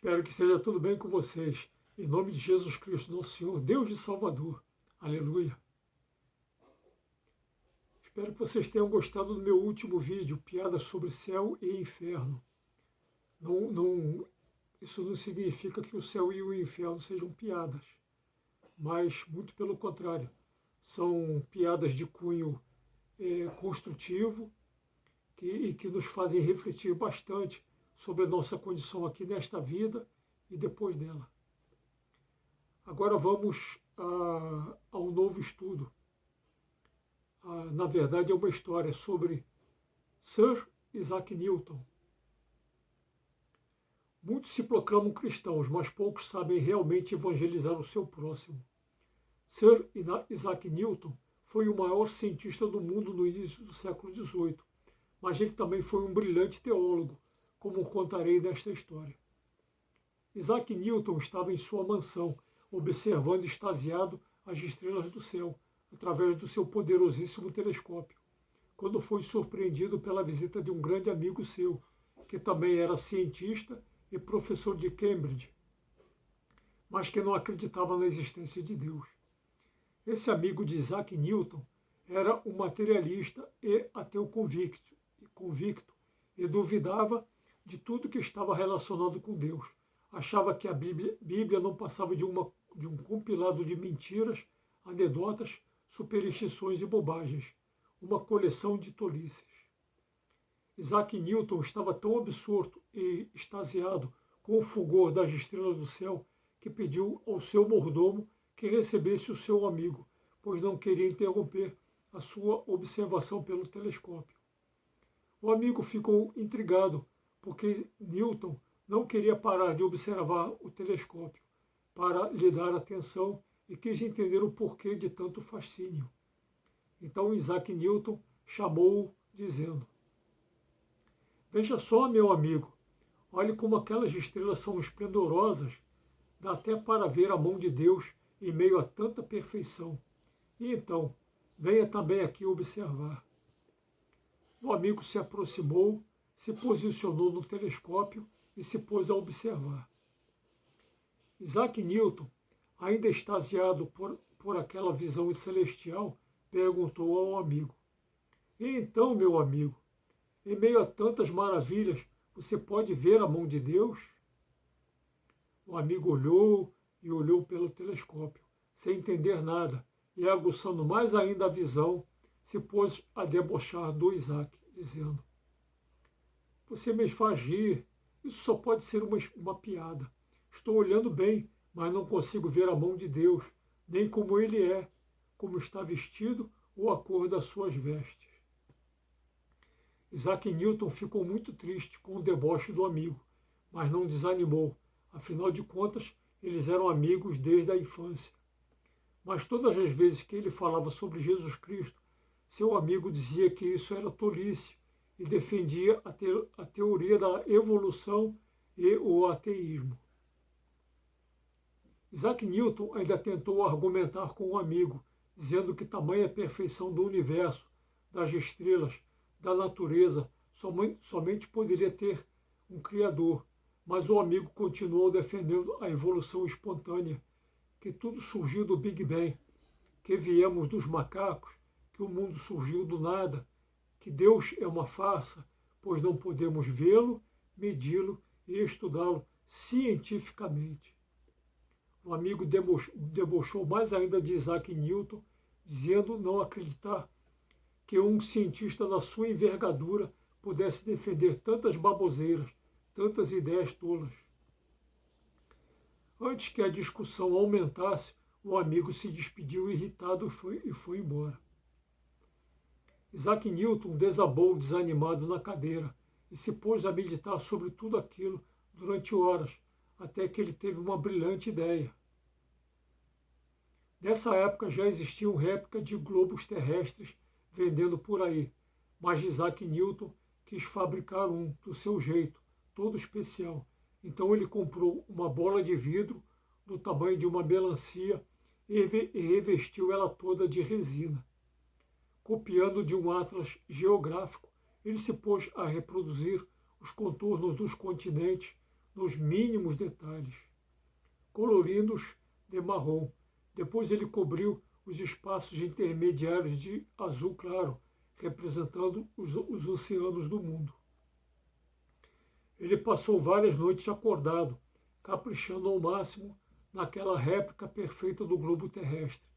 Espero que esteja tudo bem com vocês. Em nome de Jesus Cristo, nosso Senhor, Deus e Salvador. Aleluia. Espero que vocês tenham gostado do meu último vídeo, piadas sobre céu e inferno. Isso não significa que o céu e o inferno sejam piadas, mas muito pelo contrário. São piadas de cunho construtivo e que nos fazem refletir bastante sobre a nossa condição aqui nesta vida e depois dela. Agora vamos ao novo estudo. Na verdade, é uma história sobre Sir Isaac Newton. Muitos se proclamam cristãos, mas poucos sabem realmente evangelizar o seu próximo. Sir Isaac Newton foi o maior cientista do mundo no início do século XVIII, mas ele também foi um brilhante teólogo, como contarei nesta história. Isaac Newton estava em sua mansão, observando extasiado as estrelas do céu, através do seu poderosíssimo telescópio, quando foi surpreendido pela visita de um grande amigo seu, que também era cientista e professor de Cambridge, mas que não acreditava na existência de Deus. Esse amigo de Isaac Newton era um materialista e ateu convicto e duvidava de tudo que estava relacionado com Deus. Achava que a Bíblia não passava de um compilado de mentiras, anedotas, superstições e bobagens, uma coleção de tolices. Isaac Newton estava tão absorto e extasiado com o fulgor das estrelas do céu que pediu ao seu mordomo que recebesse o seu amigo, pois não queria interromper a sua observação pelo telescópio. O amigo ficou intrigado, porque Newton não queria parar de observar o telescópio para lhe dar atenção e quis entender o porquê de tanto fascínio. Então Isaac Newton chamou-o, dizendo: "Veja só, meu amigo, olhe como aquelas estrelas são esplendorosas, dá até para ver a mão de Deus em meio a tanta perfeição. E então, venha também aqui observar." O amigo se aproximou, se posicionou no telescópio e se pôs a observar. Isaac Newton, ainda extasiado por aquela visão celestial, perguntou ao amigo: "E então, meu amigo, em meio a tantas maravilhas, você pode ver a mão de Deus?" O amigo olhou e olhou pelo telescópio, sem entender nada, e aguçando mais ainda a visão, se pôs a debochar do Isaac, dizendo: "Você me faz rir, isso só pode ser uma piada. Estou olhando bem, mas não consigo ver a mão de Deus, nem como ele é, como está vestido ou a cor das suas vestes." Isaac Newton ficou muito triste com o deboche do amigo, mas não desanimou. Afinal de contas, eles eram amigos desde a infância. Mas todas as vezes que ele falava sobre Jesus Cristo, seu amigo dizia que isso era tolice e defendia a teoria da evolução e o ateísmo. Isaac Newton ainda tentou argumentar com o amigo, dizendo que tamanha perfeição do universo, das estrelas, da natureza, somente poderia ter um Criador, mas o amigo continuou defendendo a evolução espontânea, que tudo surgiu do Big Bang, que viemos dos macacos, que o mundo surgiu do nada, que Deus é uma farsa, pois não podemos vê-lo, medi-lo e estudá-lo cientificamente. O amigo debochou mais ainda de Isaac Newton, dizendo não acreditar que um cientista da sua envergadura pudesse defender tantas baboseiras, tantas ideias tolas. Antes que a discussão aumentasse, o amigo se despediu irritado e foi embora. Isaac Newton desabou desanimado na cadeira e se pôs a meditar sobre tudo aquilo durante horas, até que ele teve uma brilhante ideia. Nessa época já existiam réplicas de globos terrestres vendendo por aí, mas Isaac Newton quis fabricar um do seu jeito, todo especial. Então ele comprou uma bola de vidro do tamanho de uma melancia e revestiu ela toda de resina. Copiando de um atlas geográfico, ele se pôs a reproduzir os contornos dos continentes, nos mínimos detalhes, colorindo-os de marrom. Depois ele cobriu os espaços intermediários de azul claro, representando os oceanos do mundo. Ele passou várias noites acordado, caprichando ao máximo naquela réplica perfeita do globo terrestre.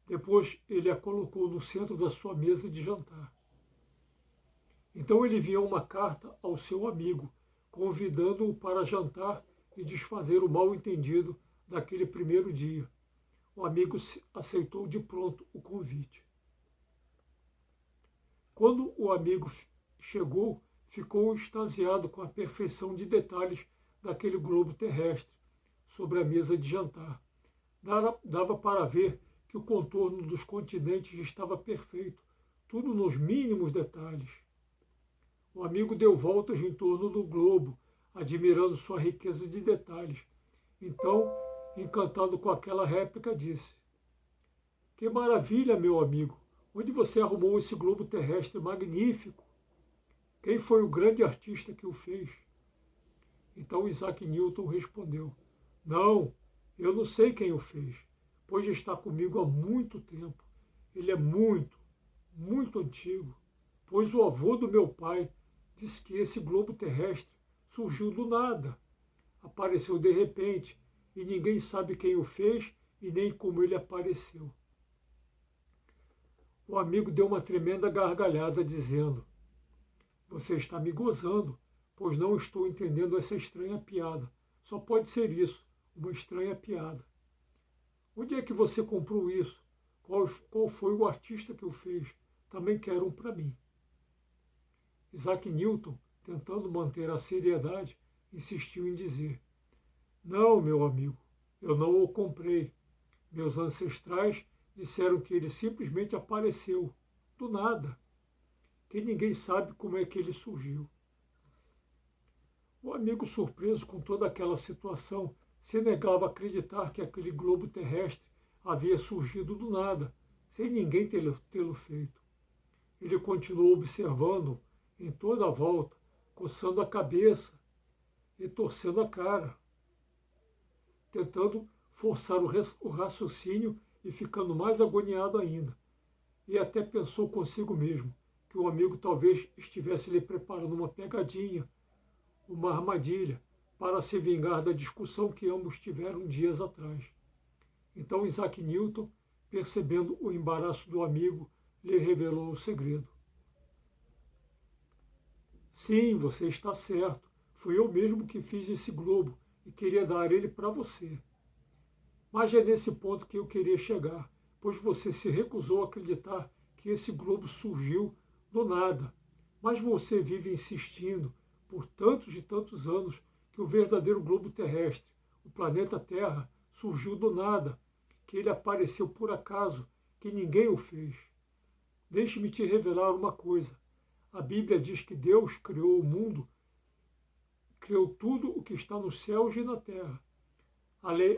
Depois ele a colocou no centro da sua mesa de jantar. Então ele enviou uma carta ao seu amigo, convidando-o para jantar e desfazer o mal-entendido daquele primeiro dia. O amigo aceitou de pronto o convite. Quando o amigo chegou, ficou extasiado com a perfeição de detalhes daquele globo terrestre sobre a mesa de jantar. Dava para ver que o contorno dos continentes estava perfeito, tudo nos mínimos detalhes. O amigo deu voltas em torno do globo, admirando sua riqueza de detalhes. Então, encantado com aquela réplica, disse: "Que maravilha, meu amigo! Onde você arrumou esse globo terrestre magnífico? Quem foi o grande artista que o fez?" Então Isaac Newton respondeu: "Não, eu não sei quem o fez, pois está comigo há muito tempo. Ele é muito, muito antigo, pois o avô do meu pai disse que esse globo terrestre surgiu do nada, apareceu de repente, e ninguém sabe quem o fez e nem como ele apareceu." O amigo deu uma tremenda gargalhada, dizendo: "Você está me gozando, pois não estou entendendo essa estranha piada. Só pode ser isso, uma estranha piada. Onde é que você comprou isso? Qual foi o artista que o fez? Também quero um para mim." Isaac Newton, tentando manter a seriedade, insistiu em dizer: "Não, meu amigo, eu não o comprei. Meus ancestrais disseram que ele simplesmente apareceu, do nada, que ninguém sabe como é que ele surgiu." O amigo, surpreso com toda aquela situação, se negava a acreditar que aquele globo terrestre havia surgido do nada, sem ninguém tê-lo feito. Ele continuou observando em toda a volta, coçando a cabeça e torcendo a cara, tentando forçar o raciocínio e ficando mais agoniado ainda. E até pensou consigo mesmo que o amigo talvez estivesse lhe preparando uma pegadinha, uma armadilha, para se vingar da discussão que ambos tiveram dias atrás. Então Isaac Newton, percebendo o embaraço do amigo, lhe revelou o segredo. "Sim, você está certo. Fui eu mesmo que fiz esse globo e queria dar ele para você. Mas é nesse ponto que eu queria chegar, pois você se recusou a acreditar que esse globo surgiu do nada. Mas você vive insistindo, por tantos e tantos anos, que o verdadeiro globo terrestre, o planeta Terra, surgiu do nada, que ele apareceu por acaso, que ninguém o fez. Deixe-me te revelar uma coisa. A Bíblia diz que Deus criou o mundo, criou tudo o que está nos céus e na terra.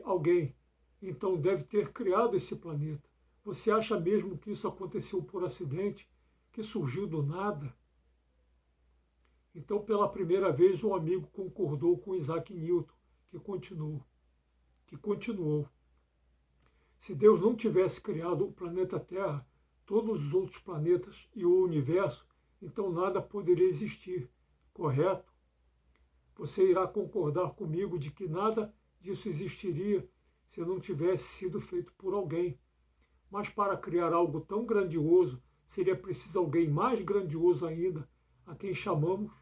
Alguém, então, deve ter criado esse planeta. Você acha mesmo que isso aconteceu por acidente, que surgiu do nada?" Então, pela primeira vez, um amigo concordou com Isaac Newton, que continuou. Se Deus não tivesse criado o planeta Terra, todos os outros planetas e o universo, então nada poderia existir, correto? Você irá concordar comigo de que nada disso existiria se não tivesse sido feito por alguém. Mas para criar algo tão grandioso, seria preciso alguém mais grandioso ainda, a quem chamamos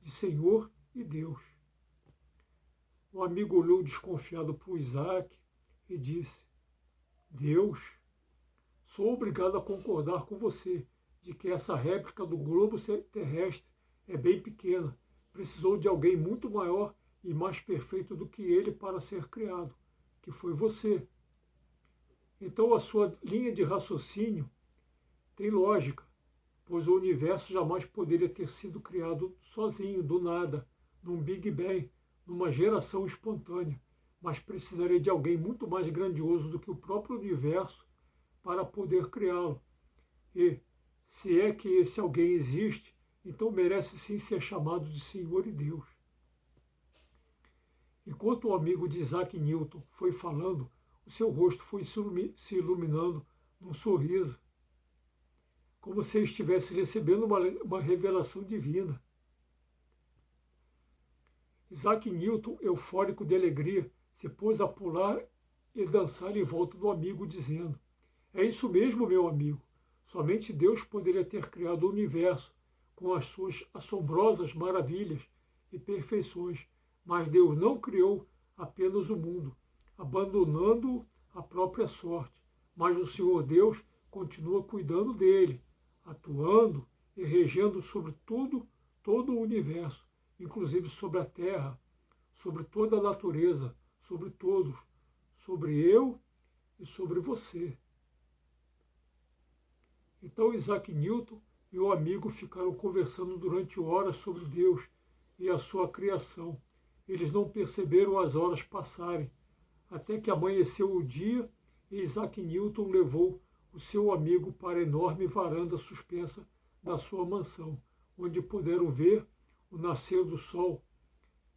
de Senhor e Deus. O amigo olhou desconfiado para o Isaac e disse: "Deus? Sou obrigado a concordar com você de que essa réplica do globo terrestre é bem pequena. Precisou de alguém muito maior e mais perfeito do que ele para ser criado, que foi você. Então a sua linha de raciocínio tem lógica, pois o universo jamais poderia ter sido criado sozinho, do nada, num Big Bang, numa geração espontânea, mas precisaria de alguém muito mais grandioso do que o próprio universo para poder criá-lo. E, se é que esse alguém existe, então merece sim ser chamado de Senhor e Deus." Enquanto o amigo de Isaac Newton foi falando, o seu rosto foi se iluminando num sorriso, como se estivesse recebendo uma revelação divina. Isaac Newton, eufórico de alegria, se pôs a pular e dançar em volta do amigo, dizendo: "É isso mesmo, meu amigo. Somente Deus poderia ter criado o universo com as suas assombrosas maravilhas e perfeições, mas Deus não criou apenas o mundo, abandonando-o à própria sorte. Mas o Senhor Deus continua cuidando dele, atuando e regendo sobre tudo, todo o universo, inclusive sobre a terra, sobre toda a natureza, sobre todos, sobre eu e sobre você." Então Isaac Newton e o amigo ficaram conversando durante horas sobre Deus e a sua criação. Eles não perceberam as horas passarem, até que amanheceu o dia e Isaac Newton levou o seu amigo para a enorme varanda suspensa da sua mansão, onde puderam ver o nascer do sol,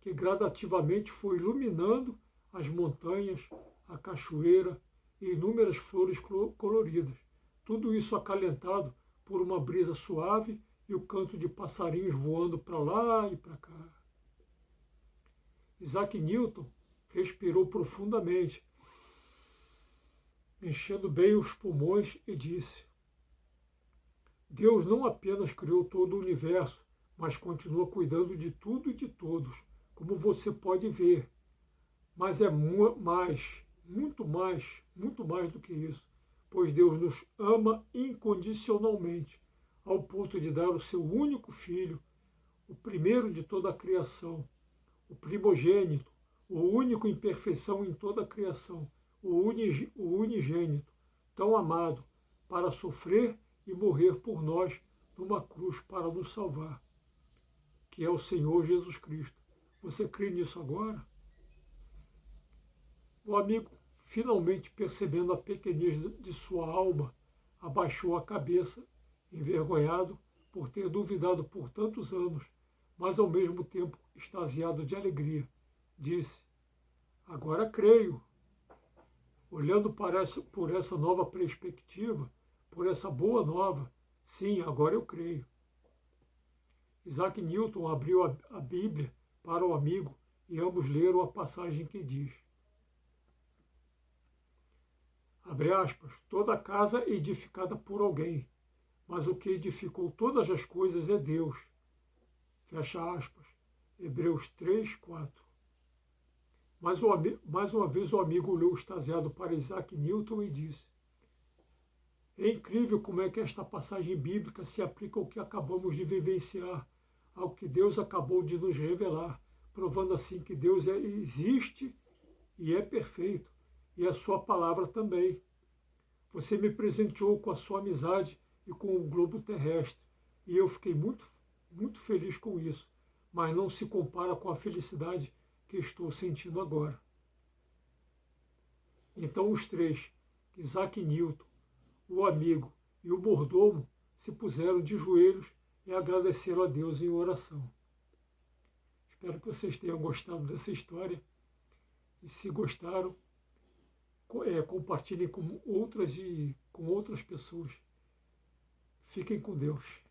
que gradativamente foi iluminando as montanhas, a cachoeira e inúmeras flores coloridas. Tudo isso acalentado por uma brisa suave e o canto de passarinhos voando para lá e para cá. Isaac Newton respirou profundamente, enchendo bem os pulmões, e disse: "Deus não apenas criou todo o universo, mas continua cuidando de tudo e de todos, como você pode ver. Mas é muito mais do que isso, pois Deus nos ama incondicionalmente, ao ponto de dar o seu único filho, o primeiro de toda a criação, o primogênito, o único em perfeição em toda a criação, o unigênito, tão amado, para sofrer e morrer por nós numa cruz para nos salvar, que é o Senhor Jesus Cristo." Você crê nisso agora? O amigo, finalmente percebendo a pequenez de sua alma, abaixou a cabeça, envergonhado por ter duvidado por tantos anos, mas ao mesmo tempo extasiado de alegria. Disse: "Agora creio." Olhando por essa nova perspectiva, por essa boa nova, sim, agora eu creio. Isaac Newton abriu a Bíblia para o amigo e ambos leram a passagem que diz, abre aspas, "Toda casa é edificada por alguém, mas o que edificou todas as coisas é Deus." Fecha aspas. Hebreus 3, 4. Mais uma vez o amigo olhou extasiado para Isaac Newton e disse: "É incrível como é que esta passagem bíblica se aplica ao que acabamos de vivenciar, ao que Deus acabou de nos revelar, provando assim que Deus existe e é perfeito, e a sua palavra também. Você me presenteou com a sua amizade e com o globo terrestre, e eu fiquei muito feliz com isso, mas não se compara com a felicidade que estou sentindo agora." Então os três, Isaac Newton, o amigo e o mordomo, se puseram de joelhos e agradeceram a Deus em oração. Espero que vocês tenham gostado dessa história. E se gostaram, compartilhem com outras pessoas. Fiquem com Deus.